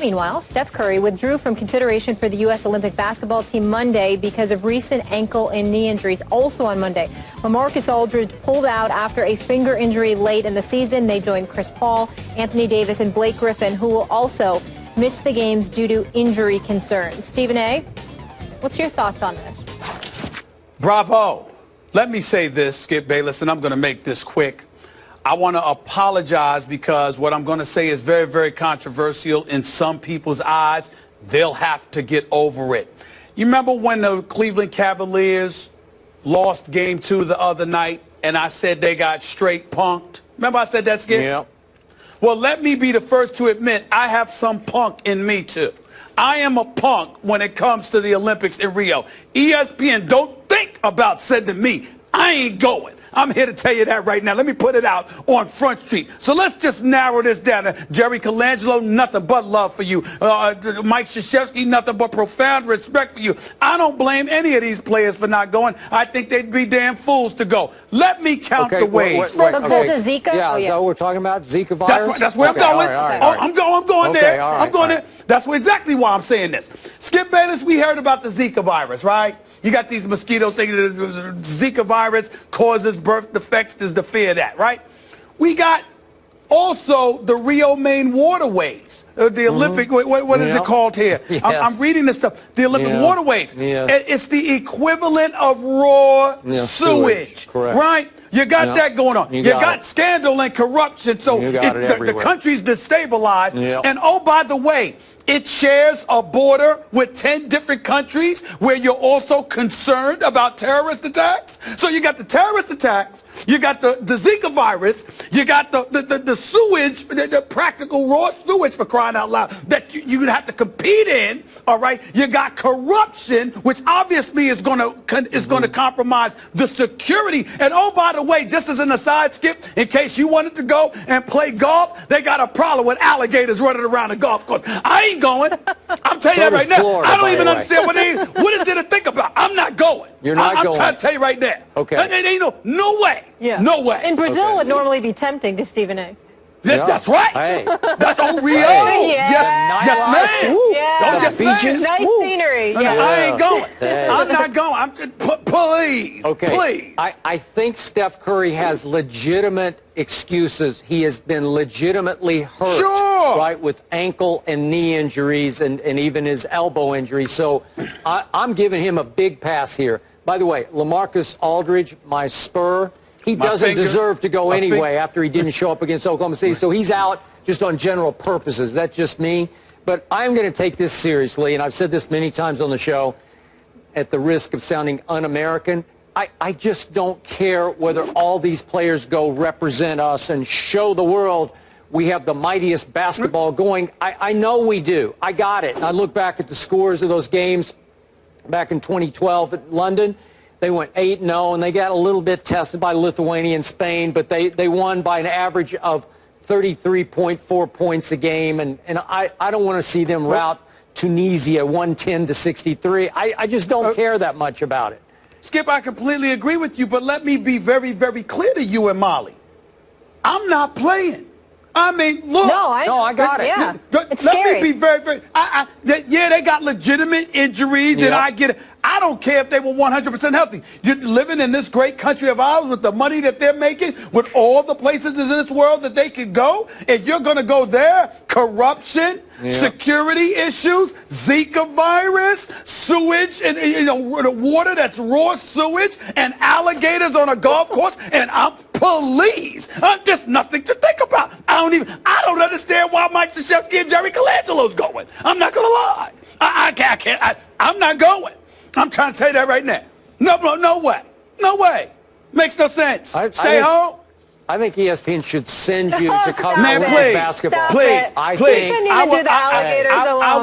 Meanwhile, Steph Curry withdrew from consideration for the U.S. Olympic basketball team Monday because of recent ankle and knee injuries. Also on Monday, LaMarcus Aldridge pulled out after a finger injury late in the season. They joined Chris Paul, Anthony Davis, and Blake Griffin, who will also miss the games due to injury concerns. Stephen A., what's your thoughts on this? Bravo. Let me say this, Skip Bayless, and I'm going to make this quick. I want to apologize because what I'm going to say is very, very controversial in some people's eyes. They'll have to get over it. You remember when the Cleveland Cavaliers lost Game 2 the other night, and I said they got straight punked? Remember I said that, Skip? Yeah. Well, let me be the first to admit I have some punk in me, too. I am a punk when it comes to the Olympics in Rio. ESPN, don't think about sending me. I ain't going. I'm here to tell you that right now. Let me put it out on Front Street. So let's just narrow this down. Jerry Colangelo, nothing but love for you. Mike Krzyzewski, nothing but profound respect for you. I don't blame any of these players for not going. I think they'd be damn fools to go. Let me count the ways. Because of Zika? Yeah, is that what we're talking about? Zika virus? That's where I'm going. All right. I'm going there. I'm going there. That's exactly why I'm saying this. Skip Bayless, we heard about the Zika virus, right? You got these mosquitoes thinking that the Zika virus causes birth defects. There's the fear of that, right? We got also the Rio main waterways, the Olympic, what is it called here? Yes. I'm reading this stuff. The Olympic waterways. Yes. It's the equivalent of raw sewage, right? You got that going on. You got scandal and corruption, so the country's destabilized. And oh, by the way, it shares a border with 10 different countries where you're also concerned about terrorist attacks. So you got the terrorist attacks, you got the Zika virus, you got the sewage, the practical raw sewage, for crying out loud, that you have to compete in, all right? You got corruption, which obviously is going to compromise the security. And oh, by the way, just as an aside, Skip, in case you wanted to go and play golf, they got a problem with alligators running around the golf course. I ain't going. I'm telling you that right now. Florida, I don't even understand what is there to think about. I'm not going. You're not going. I'm trying to tell you right there. Okay. There ain't no way. Yeah. No way. And Brazil would normally be tempting to Stephen A. That's right. Hey. That's on Rio. Hey. Yes, ma'am. Yeah. Yes, beaches. Nice scenery. Yeah. I ain't going. I'm not going. I'm just, please. Okay. Please. I think Steph Curry has legitimate excuses. He has been legitimately hurt, right, with ankle and knee injuries and even his elbow injury. So I'm giving him a big pass here. By the way, LaMarcus Aldridge, my Spur, he doesn't deserve to go anyway after he didn't show up against Oklahoma City. So he's out just on general purposes. That's just me. But I'm going to take this seriously, and I've said this many times on the show, at the risk of sounding un-American. I just don't care whether all these players go represent us and show the world we have the mightiest basketball going. I know we do. I got it. I look back at the scores of those games back in 2012 at London. They went 8-0, and they got a little bit tested by Lithuania and Spain, but they won by an average of 33.4 points a game, and I don't want to see them rout Tunisia 110-63. I just don't care that much about it. Skip, I completely agree with you, but let me be very, very clear to you and Molly. I'm not playing. I mean, look. No, I got it. Yeah. It's Let scary. me be very, very. Yeah, they got legitimate injuries, and I get it. I don't care if they were 100% healthy. You're living in this great country of ours with the money that they're making, with all the places in this world that they could go, and you're going to go there? Corruption, security issues, Zika virus, sewage, and the water that's raw sewage, and alligators on a golf course, and please, there's nothing to think about. I don't understand why Mike Krzyzewski and Jerry Colangelo's going. I'm not going to lie. I can't. I'm not going. I'm trying to tell you that right now. No way. No way. Makes no sense. Stay home. I think ESPN should send you to cover please, basketball. Please, please. I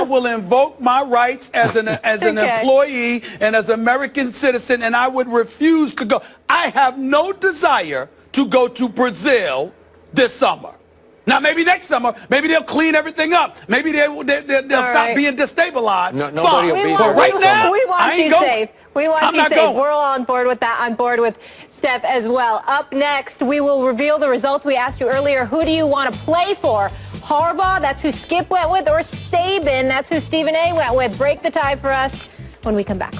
will invoke my rights as an employee and as an American citizen, and I would refuse to go. I have no desire to go to Brazil this summer. Now, maybe next summer, maybe they'll clean everything up. Maybe they'll stop being destabilized. Nobody will be here. But right now, we want you safe. We want you safe. Going. We're all on board with that, on board with Steph as well. Up next, we will reveal the results we asked you earlier. Who do you want to play for? Harbaugh, that's who Skip went with, or Saban, that's who Stephen A. went with? Break the tie for us when we come back.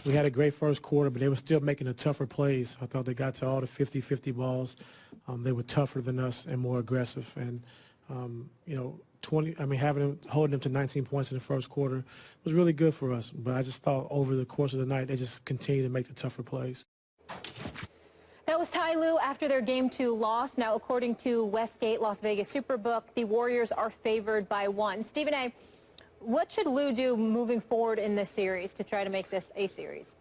We had a great first quarter, but they were still making the tougher plays. I thought they got to all the 50-50 balls. They were tougher than us and more aggressive. And, you know, holding them to 19 points in the first quarter was really good for us. But I just thought over the course of the night, they just continued to make the tougher plays. That was Ty Lue after their Game 2 loss. Now, according to Westgate Las Vegas Superbook, the Warriors are favored by 1. Stephen A., what should Lue do moving forward in this series to try to make this a series?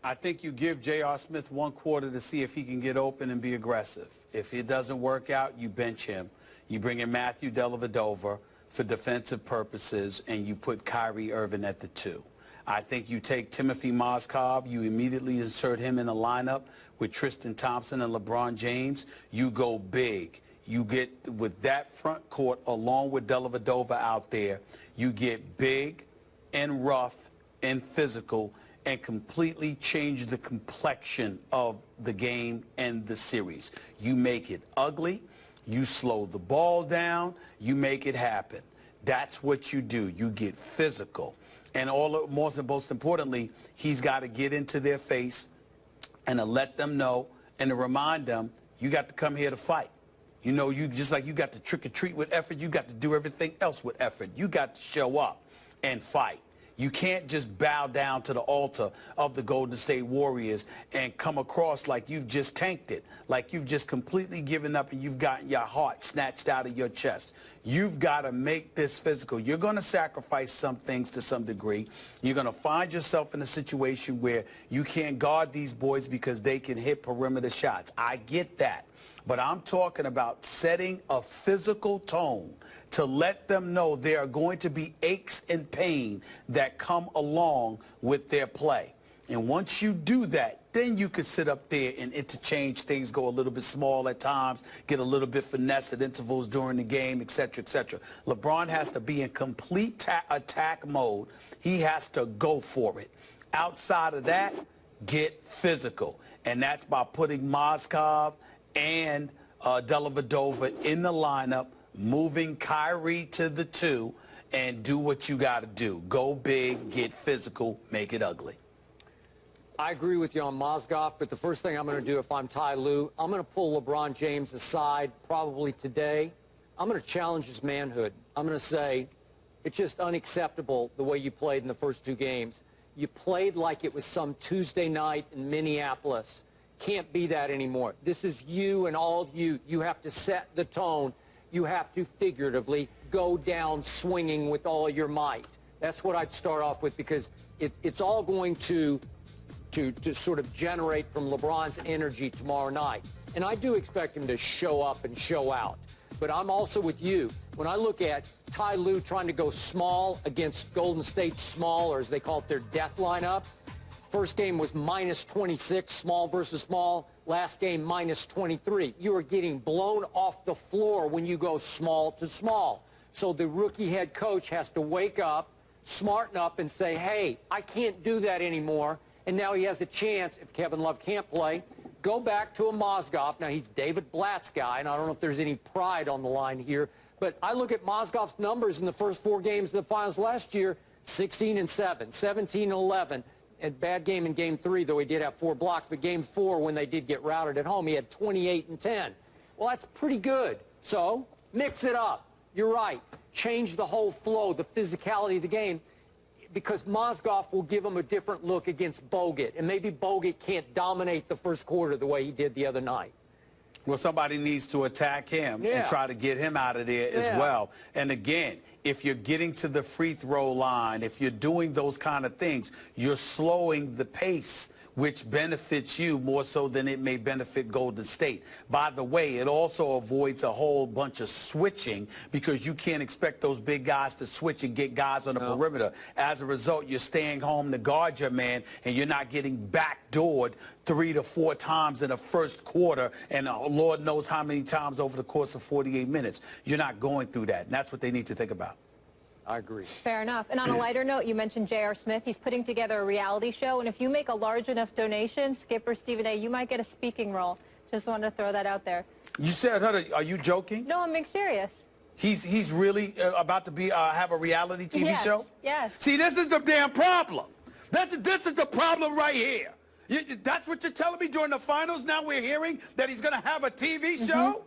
I think you give J.R. Smith 1 quarter to see if he can get open and be aggressive. If it doesn't work out, you bench him. You bring in Matthew Dellavedova for defensive purposes, and you put Kyrie Irving at the 2. I think you take Timothy Mozgov, you immediately insert him in the lineup with Tristan Thompson and LeBron James. You go big. You get, with that front court, along with Dellavedova out there, you get big and rough and physical and completely change the complexion of the game and the series. You make it ugly. You slow the ball down. You make it happen. That's what you do. You get physical. And most importantly, he's got to get into their face and to let them know and to remind them, you got to come here to fight. You know, you just like you got to trick or treat with effort, you got to do everything else with effort. You got to show up and fight. You can't just bow down to the altar of the Golden State Warriors and come across like you've just tanked it, like you've just completely given up and you've gotten your heart snatched out of your chest. You've got to make this physical. You're going to sacrifice some things to some degree. You're going to find yourself in a situation where you can't guard these boys because they can hit perimeter shots. I get that. But I'm talking about setting a physical tone to let them know there are going to be aches and pain that come along with their play. And once you do that, then you could sit up there and interchange things, go a little bit small at times, get a little bit finesse at intervals during the game, et cetera, et cetera. LeBron has to be in complete attack mode. He has to go for it. Outside of that, get physical. And that's by putting Mozgov and Dellavedova in the lineup, moving Kyrie to the 2, and do what you got to do. Go big, get physical, make it ugly. I agree with you on Mozgov, but the first thing I'm going to do if I'm Ty Lue, I'm going to pull LeBron James aside probably today. I'm going to challenge his manhood. I'm going to say it's just unacceptable the way you played in the first 2 games. You played like it was some Tuesday night in Minneapolis. Can't be that anymore. This is you and all of you. You have to set the tone. You have to figuratively go down swinging with all your might. That's what I'd start off with, because it's all going to sort of generate from LeBron's energy tomorrow night. And I do expect him to show up and show out. But I'm also with you. When I look at Ty Lue trying to go small against Golden State's small, or as they call it, their death lineup, first game was -26, small versus small. Last game, -23. You are getting blown off the floor when you go small to small. So the rookie head coach has to wake up, smarten up, and say, hey, I can't do that anymore. And now he has a chance, if Kevin Love can't play, go back to a Mozgov. Now, he's David Blatt's guy, and I don't know if there's any pride on the line here. But I look at Mozgov's numbers in the first 4 games of the finals last year, 16-7, 17-11. And bad game in Game 3, though he did have 4 blocks. But Game 4, when they did get routed at home, he had 28-10. Well, that's pretty good. So mix it up. You're right. Change the whole flow, the physicality of the game, because Mozgov will give him a different look against Bogut. And maybe Bogut can't dominate the first quarter the way he did the other night. Well, somebody needs to attack him and try to get him out of there as well. And again, if you're getting to the free throw line, if you're doing those kind of things, you're slowing the pace, which benefits you more so than it may benefit Golden State. By the way, it also avoids a whole bunch of switching, because you can't expect those big guys to switch and get guys on the perimeter. As a result, you're staying home to guard your man, and you're not getting backdoored 3 to 4 times in the first quarter, and Lord knows how many times over the course of 48 minutes. You're not going through that, and that's what they need to think about. I agree. Fair enough. And on a lighter note, you mentioned J.R. Smith. He's putting together a reality show, and if you make a large enough donation, Skipper Stephen A., you might get a speaking role. Just wanted to throw that out there. You said, are you joking? No, I'm being serious. He's really about to be have a reality TV show? Yes. See, this is the damn problem. This is the problem right here. That's what you're telling me during the finals? Now we're hearing that he's going to have a TV show?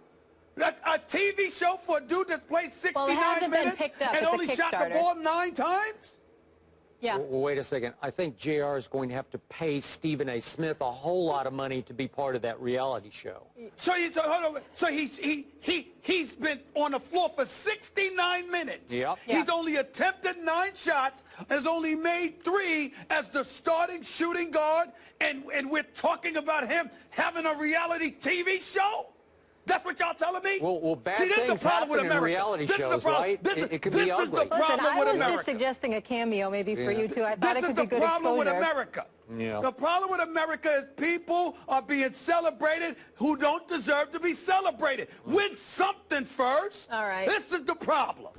A TV show for a dude that's played 69 minutes and only shot the ball 9 times? Yeah. Well, wait a second. I think JR is going to have to pay Stephen A. Smith a whole lot of money to be part of that reality show. So he's been on the floor for 69 minutes. Yep. He's only attempted 9 shots, has only made 3 as the starting shooting guard, and we're talking about him having a reality TV show? That's what y'all telling me? Well, bad things happen in reality shows, right? It can be ugly. This is the problem with America. I was just suggesting a cameo maybe for you two. I thought it could be good exposure. This is the problem with America. Yeah. The problem with America is people are being celebrated who don't deserve to be celebrated. Win something first. All right. This is the problem.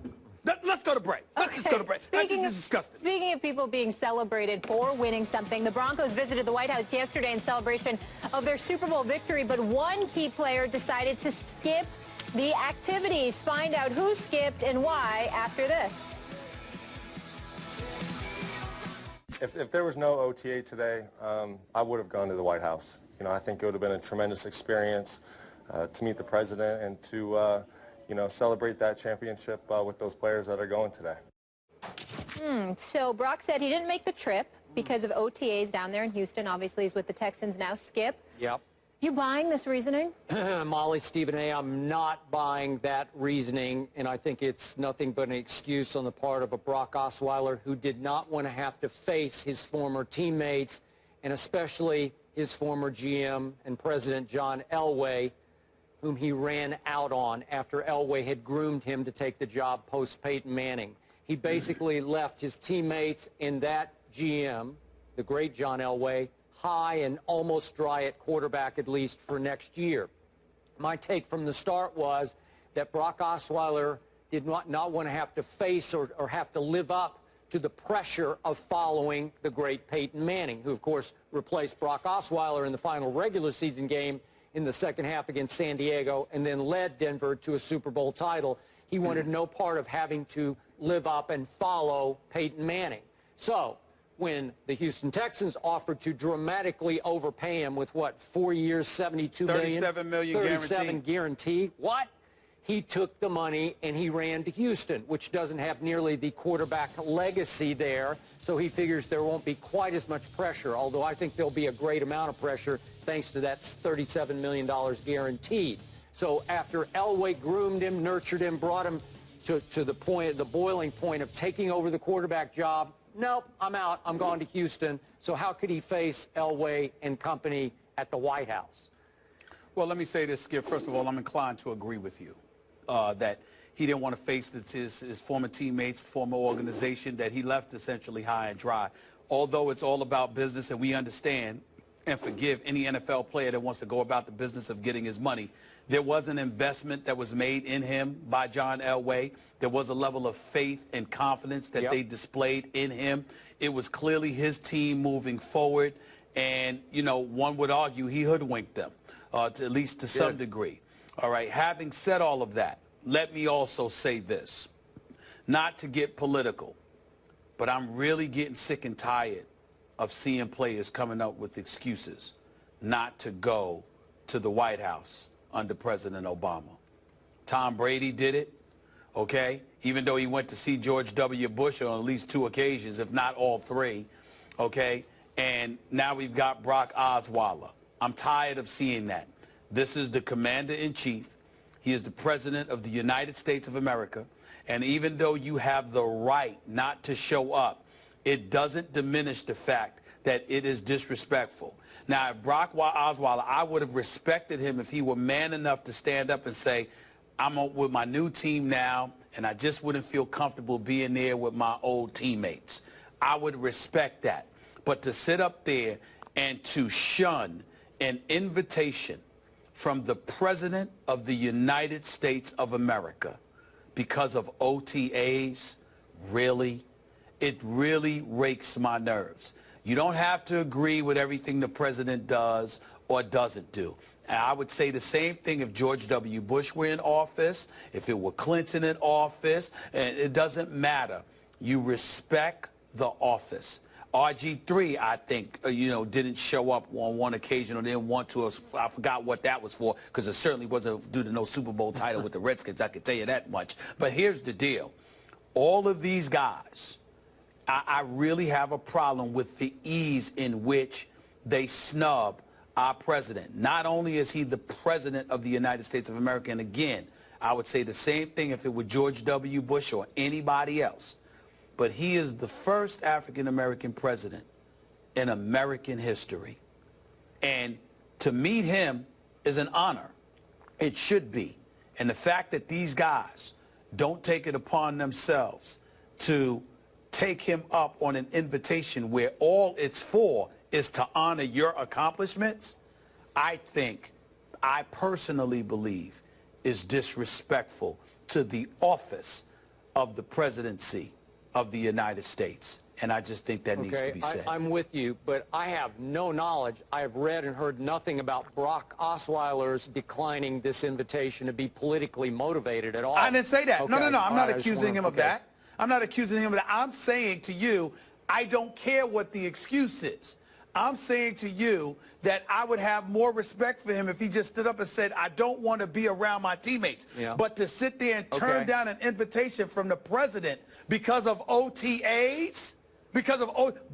Let's go to break. Let's just go to break. Speaking this is disgusting. Speaking of people being celebrated for winning something, the Broncos visited the White House yesterday in celebration of their Super Bowl victory, but one key player decided to skip the activities. Find out who skipped and why after this. If there was no OTA today, I would have gone to the White House. You know, I think it would have been a tremendous experience to meet the president and to celebrate that championship with those players that are going today. So Brock said he didn't make the trip because of OTAs down there in Houston. Obviously, he's with the Texans now. Skip. Yep. You buying this reasoning? Molly, Stephen A., I'm not buying that reasoning, and I think it's nothing but an excuse on the part of a Brock Osweiler who did not want to have to face his former teammates, and especially his former GM and president, John Elway, whom he ran out on after Elway had groomed him to take the job post-Peyton Manning. He basically left his teammates and that GM, the great John Elway, high and almost dry at quarterback, at least for next year. My take from the start was that Brock Osweiler did not want to have to face or have to live up to the pressure of following the great Peyton Manning, who, of course, replaced Brock Osweiler in the final regular season game in the second half against San Diego and then led Denver to a Super Bowl title. He wanted no part of having to live up and follow Peyton Manning. So when the Houston Texans offered to dramatically overpay him with, what, 4 years, $72 million? $37 million 37 guaranteed. What? He took the money and he ran to Houston, which doesn't have nearly the quarterback legacy there. So he figures there won't be quite as much pressure, although I think there'll be a great amount of pressure thanks to that $37 million guaranteed. So after Elway groomed him, nurtured him, brought him to the boiling point of taking over the quarterback job, nope, I'm out. I'm going to Houston. So how could he face Elway and company at the White House? Well, let me say this, Skip. First of all, I'm inclined to agree with you that he didn't want to face his former teammates, former organization, that he left essentially high and dry. Although it's all about business, and we understand and forgive any NFL player that wants to go about the business of getting his money, there was an investment that was made in him by John Elway. There was a level of faith and confidence that they displayed in him. It was clearly his team moving forward. And, you know, one would argue he hoodwinked them, at least to some degree. All right. Having said all of that, let me also say this, not to get political, but I'm really getting sick and tired of seeing players coming up with excuses not to go to the White House under President Obama. Tom Brady did it, okay, even though he went to see George W. Bush on at least 2 occasions, if not all 3, okay, and now we've got Brock Osweiler. I'm tired of seeing that. This is the commander-in-chief. He is the president of the United States of America, and even though you have the right not to show up, it doesn't diminish the fact that it is disrespectful. Now, if Brock Osweiler, I would have respected him if he were man enough to stand up and say, I'm with my new team now, and I just wouldn't feel comfortable being there with my old teammates. I would respect that. But to sit up there and to shun an invitation from the President of the United States of America because of OTAs, really? It really rakes my nerves. You don't have to agree with everything the president does or doesn't do. And I would say the same thing if George W. Bush were in office, if it were Clinton in office, and it doesn't matter. You respect the office. RG3, I think, didn't show up on one occasion or didn't want to. I forgot what that was for, because it certainly wasn't due to no Super Bowl title with the Redskins. I can tell you that much. But here's the deal. All of these guys, I really have a problem with the ease in which they snub our president. Not only is he the president of the United States of America, and again, I would say the same thing if it were George W. Bush or anybody else. But he is the first African-American president in American history. And to meet him is an honor. It should be. And the fact that these guys don't take it upon themselves to take him up on an invitation where all it's for is to honor your accomplishments, I personally believe, is disrespectful to the office of the presidency of the United States. And I just think that needs to be said. I'm with you, but I have no knowledge. I have read and heard nothing about Brock Osweiler's declining this invitation to be politically motivated at all. I didn't say that. No. I'm not accusing him of that. I'm not accusing him of that. I'm saying to you, I don't care what the excuse is. I'm saying to you that I would have more respect for him if he just stood up and said, I don't want to be around my teammates. Yeah. But to sit there and turn down an invitation from the president because of OTAs,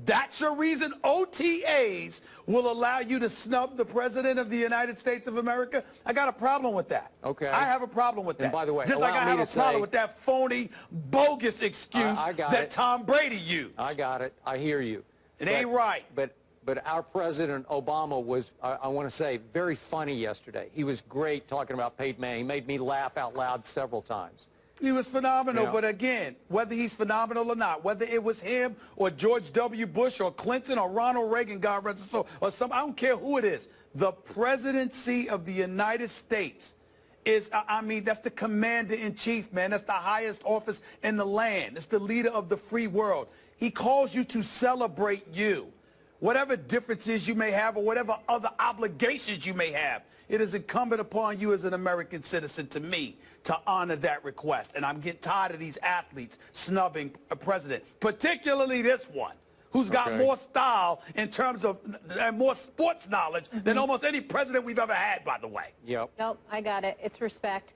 that's your reason? OTAs will allow you to snub the president of the United States of America? I got a problem with that. Okay. I have a problem with that. And by the way, just like I have a problem with that phony, bogus excuse that Tom Brady used. I got it. I hear you. It ain't right. But our President Obama was, I want to say, very funny yesterday. He was great talking about Peyton Manning. He made me laugh out loud several times. He was phenomenal, but again, whether he's phenomenal or not, whether it was him or George W. Bush or Clinton or Ronald Reagan, God rest his soul, or I don't care who it is, the presidency of the United States is, that's the commander-in-chief, man. That's the highest office in the land. It's the leader of the free world. He calls you to celebrate you. Whatever differences you may have or whatever other obligations you may have, it is incumbent upon you as an American citizen, to me, to honor that request. And I'm getting tired of these athletes snubbing a president, particularly this one, who's got more style in terms of and more sports knowledge than almost any president we've ever had, by the way. Yep. Nope, I got it. It's respect.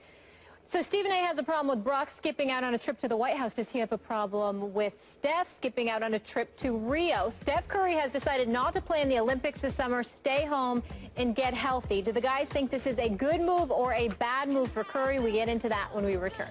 So Stephen A. has a problem with Brock skipping out on a trip to the White House. Does he have a problem with Steph skipping out on a trip to Rio? Steph Curry has decided not to play in the Olympics this summer, stay home, and get healthy. Do the guys think this is a good move or a bad move for Curry? We get into that when we return.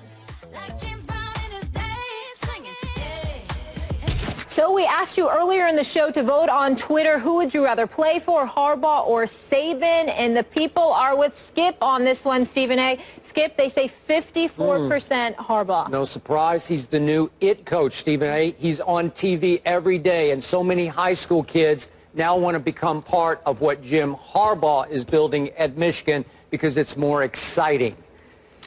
So we asked you earlier in the show to vote on Twitter. Who would you rather play for, Harbaugh or Saban? And the people are with Skip on this one, Stephen A. Skip, they say 54% Harbaugh. No surprise. He's the new IT coach, Stephen A. He's on TV every day, and so many high school kids now want to become part of what Jim Harbaugh is building at Michigan because it's more exciting.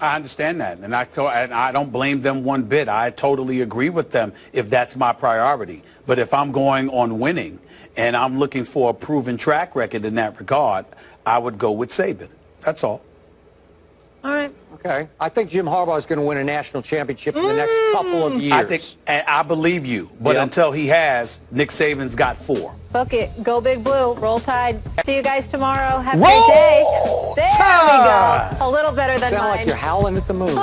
I understand that, and I don't blame them one bit. I totally agree with them if that's my priority. But if I'm going on winning and I'm looking for a proven track record in that regard, I would go with Saban. That's all. All right. Okay. I think Jim Harbaugh is going to win a national championship in the next couple of years. I believe you, but until he has, Nick Saban's got 4. Book it. Go Big Blue. Roll Tide. See you guys tomorrow. Have a great day. There we go. A little better than mine. Sound like you're howling at the moon.